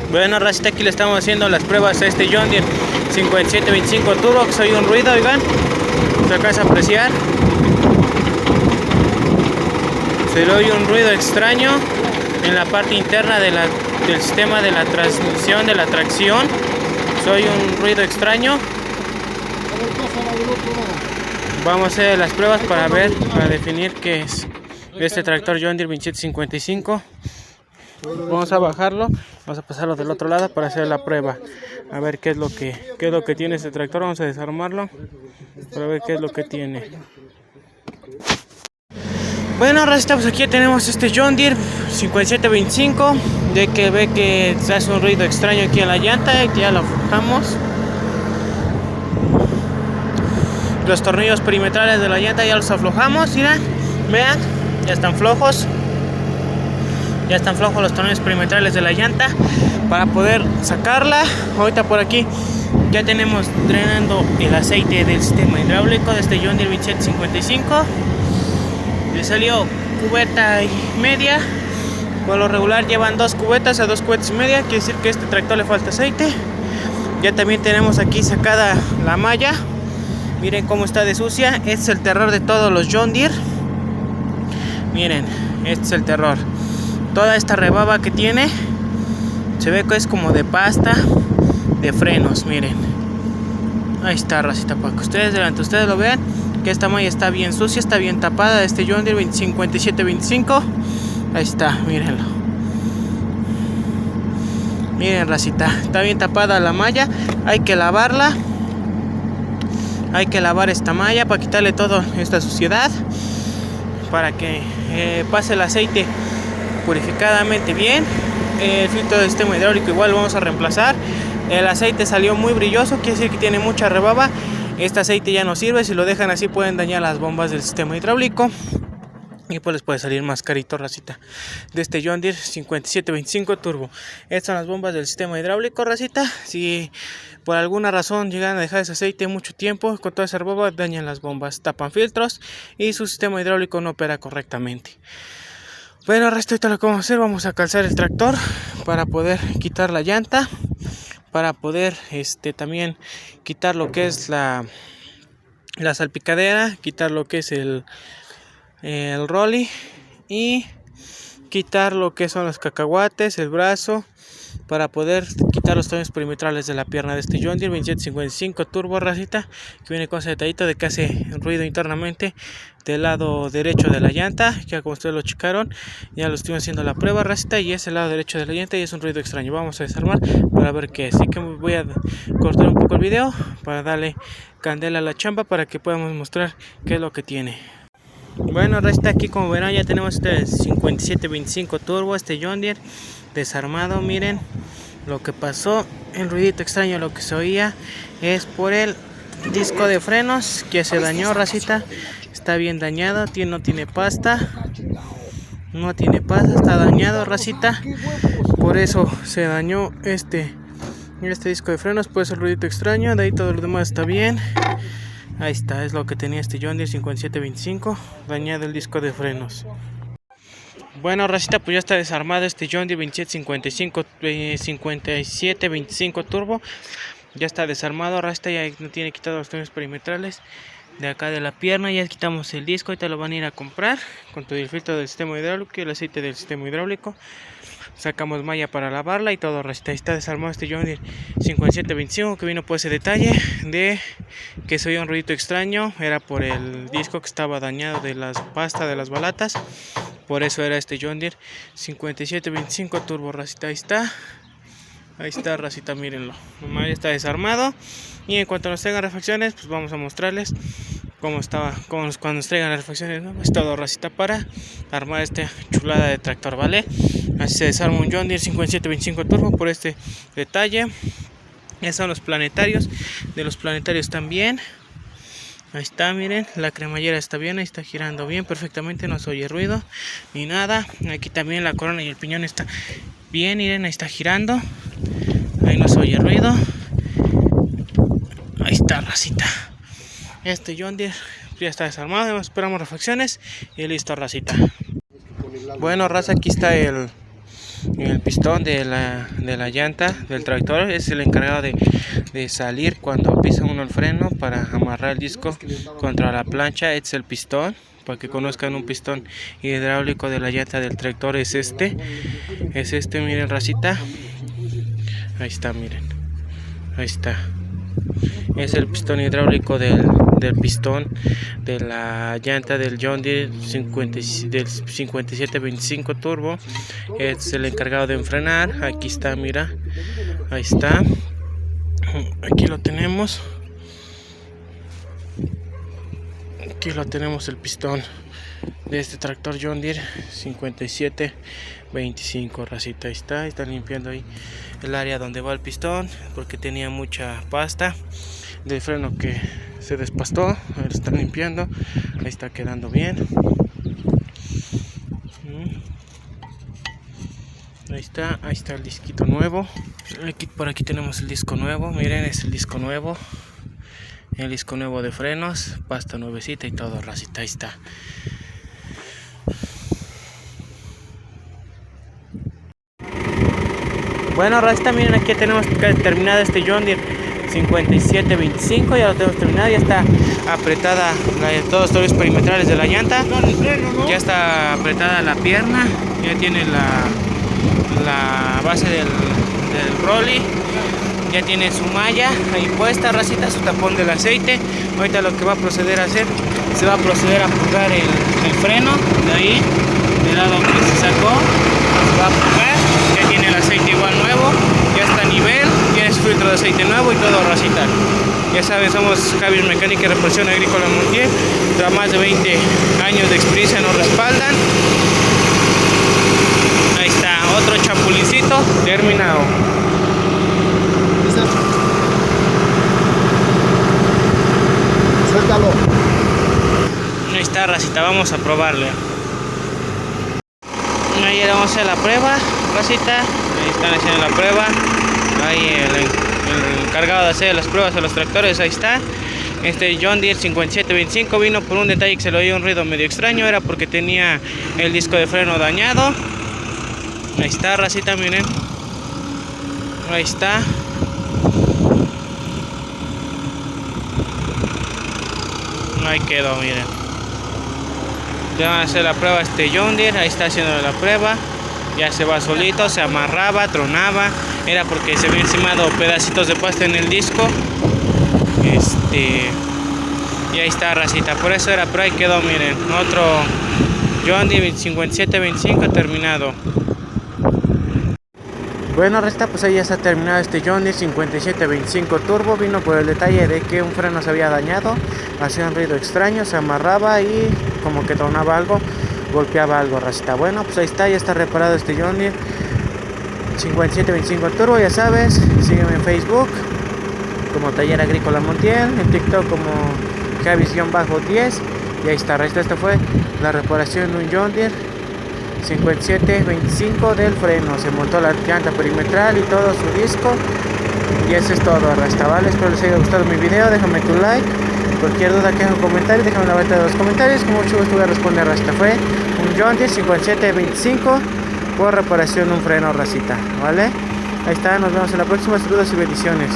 Bueno, racita, aquí le estamos haciendo las pruebas a este John Deere 5725 Turbo, que soy un ruido, oigan, se alcanza a apreciar. Se le oye un ruido extraño en la parte interna del sistema de la transmisión, de la tracción. Soy un ruido extraño. Vamos a hacer las pruebas para definir qué es este tractor John Deere 2755. Vamos a bajarlo, vamos a pasarlo del otro lado para hacer la prueba. A ver qué es lo que tiene este tractor. Vamos a desarmarlo para ver qué es lo que tiene. Bueno, ahora estamos aquí, tenemos este John Deere 5725, de que ve que se hace un ruido extraño aquí en la llanta, ya lo aflojamos. Los tornillos perimetrales de la llanta ya los aflojamos, mira, vean, ya están flojos. Ya están flojos los tornillos perimetrales de la llanta para poder sacarla. Ahorita por aquí ya tenemos drenando el aceite del sistema hidráulico de este John Deere 2755. Le salió cubeta y media. Por lo regular llevan 2 cubetas a 2 cubetas y media. Quiere decir que a este tractor le falta aceite. Ya también tenemos aquí sacada la malla. Miren cómo está de sucia. Este es el terror de todos los John Deere. Miren, este es el terror. Toda esta rebaba que tiene se ve que es como de pasta de frenos, miren. Ahí está, racita, para que ustedes lo vean, que esta malla está bien sucia, está bien tapada de este John Deere 5725. Ahí está, mírenlo. Miren, racita, está bien tapada la malla. Hay que lavarla. Hay que lavar esta malla para quitarle toda esta suciedad, para que pase el aceite purificadamente bien. El filtro del sistema hidráulico igual lo vamos a reemplazar. El aceite salió muy brilloso, quiere decir que tiene mucha rebaba. Este aceite ya no sirve, si lo dejan así pueden dañar las bombas del sistema hidráulico y pues les puede salir más carito, racita, de este John Deere 5725 Turbo. Estas son las bombas del sistema hidráulico, racita. Si por alguna razón llegan a dejar ese aceite mucho tiempo con toda esa rebaba, dañan las bombas, tapan filtros y su sistema hidráulico no opera correctamente. Bueno, respecto a lo que vamos a hacer, vamos a calzar el tractor para poder quitar la llanta, para poder también quitar lo que es la salpicadera, quitar lo que es el rolly y quitar lo que son los cacahuates, el brazo, para poder quitar los tornillos perimetrales de la pierna de este John Deere 2755 Turbo, racita, que viene con ese detallito de que hace ruido internamente del lado derecho de la llanta. Ya como ustedes lo checaron, ya lo estuvimos haciendo la prueba, racita, y es el lado derecho de la llanta y es un ruido extraño. Vamos a desarmar para ver qué es. Así que voy a cortar un poco el video para darle candela a la chamba para que podamos mostrar qué es lo que tiene. Bueno, racita, aquí como verán ya tenemos este 5725 Turbo, este John Deere desarmado. Miren lo que pasó, el ruidito extraño, lo que se oía es por el disco de frenos que se dañó, racita. Está bien dañado, no tiene pasta, está dañado, racita. Por eso se dañó este disco de frenos, por eso el ruidito extraño. De ahí todo lo demás está bien. Ahí está, es lo que tenía este John Deere 5725, dañado el disco de frenos. Bueno, racita, pues ya está desarmado este John Deere 5725 Turbo. Ya está desarmado, racita, ya no tiene quitado los tornillos perimetrales de acá de la pierna. Ya quitamos el disco, ahorita lo van a ir a comprar con todo el filtro del sistema hidráulico y el aceite del sistema hidráulico. Sacamos malla para lavarla y todo, racita. Ahí está desarmado este John Deere 5725, que vino por ese detalle de que se oía un ruidito extraño. Era por el disco que estaba dañado de las pastas de las balatas. Por eso era este John Deere 5725 Turbo, racita. Ahí está, racita, mírenlo. Nomás ya está desarmado. Y en cuanto nos traigan refacciones, pues vamos a mostrarles cómo estaba, cuando nos traigan las refacciones, ¿no? Es todo, racita, para armar esta chulada de tractor, ¿vale? Así se desarma un John Deere 5725 Turbo por este detalle. Estos son los planetarios. De los planetarios también. Ahí está, miren, la cremallera está bien, ahí está girando bien, perfectamente, no se oye ruido ni nada. Aquí también la corona y el piñón está bien, miren, ahí está girando, ahí no se oye ruido. Ahí está, racita. Este John Deere ya está desarmado, esperamos refacciones y listo, racita. Bueno, raza, aquí está el El pistón de la llanta del tractor es el encargado de salir cuando pisa uno el freno para amarrar el disco contra la plancha. Este es el pistón. Para que conozcan, un pistón hidráulico de la llanta del tractor es este, miren, racita. Ahí está, miren, ahí está. Es el pistón hidráulico del pistón de la llanta del John Deere del 5725 turbo. Es el encargado de enfrenar. Aquí está, mira, ahí está. Aquí lo tenemos. Aquí lo tenemos, el pistón de este tractor John Deere 5725, racita. Ahí está, están limpiando ahí el área donde va el pistón porque tenía mucha pasta del freno que se despastó. Ahí lo están limpiando, ahí está quedando bien. Ahí está el disquito nuevo. Por aquí tenemos el disco nuevo, miren, es el disco nuevo. El disco nuevo de frenos, pasta nuevecita y todo, racita. Ahí está. Bueno, racita, miren, aquí tenemos terminado este John Deere 5725. Ya lo tenemos terminado, ya está apretada todos los perimetrales de la llanta. Ya está apretada la pierna, ya tiene la base del rolly. Ya tiene su malla ahí puesta, racita, su tapón del aceite. Ahorita lo que va a proceder a hacer, se va a proceder a purgar el freno de ahí, del lado que se sacó, se va a purgar. Ya tiene el aceite igual nuevo, ya está a nivel, tiene su filtro de aceite nuevo y todo, racita. Ya saben, somos Javier Mecánica y Reparación Agrícola Montiel. Tras más de 20 años de experiencia nos respaldan. Ahí está, otro chapulincito terminado. Suéltalo. Ahí está, racita, vamos a probarle. Ahí vamos a hacer la prueba, racita. Ahí están haciendo la prueba. Ahí el encargado de hacer las pruebas a los tractores, ahí está. Este John Deere 5725 vino por un detalle que se le oía un ruido medio extraño. Era porque tenía el disco de freno dañado. Ahí está, racita, miren. Ahí está. Ahí quedó, miren. Ya van a hacer la prueba este John Deere. Ahí está haciendo la prueba. Ya se va solito, se amarraba, tronaba. Era porque se habían encimado pedacitos de pasta en el disco. Y ahí está, racita. Por eso era, pero ahí quedó, miren. Otro John Deere 5725 terminado. Bueno, resta, pues ahí ya está terminado este John Deere 5725 turbo. Vino por el detalle de que un freno se había dañado, hacía un ruido extraño, se amarraba y como que tronaba algo, golpeaba algo, racita. Bueno, pues ahí está, ya está reparado este John Deere 5725 turbo. Ya sabes, sígueme en Facebook como Taller Agrícola Montiel, en TikTok como Javis-10. Y ahí está, racita. Esta fue la reparación de un John Deere 5725 del freno. Se montó la llanta perimetral y todo su disco. Y eso es todo, rasta, ¿vale? Espero les haya gustado mi video. Déjame tu like. Cualquier duda, que haga un comentario, déjame en la barra de los comentarios. Con mucho gusto voy a responder, rasta. Fue un John Deere 5725 por reparación de un freno, racita, ¿vale? Ahí está, nos vemos en la próxima. Saludos y bendiciones.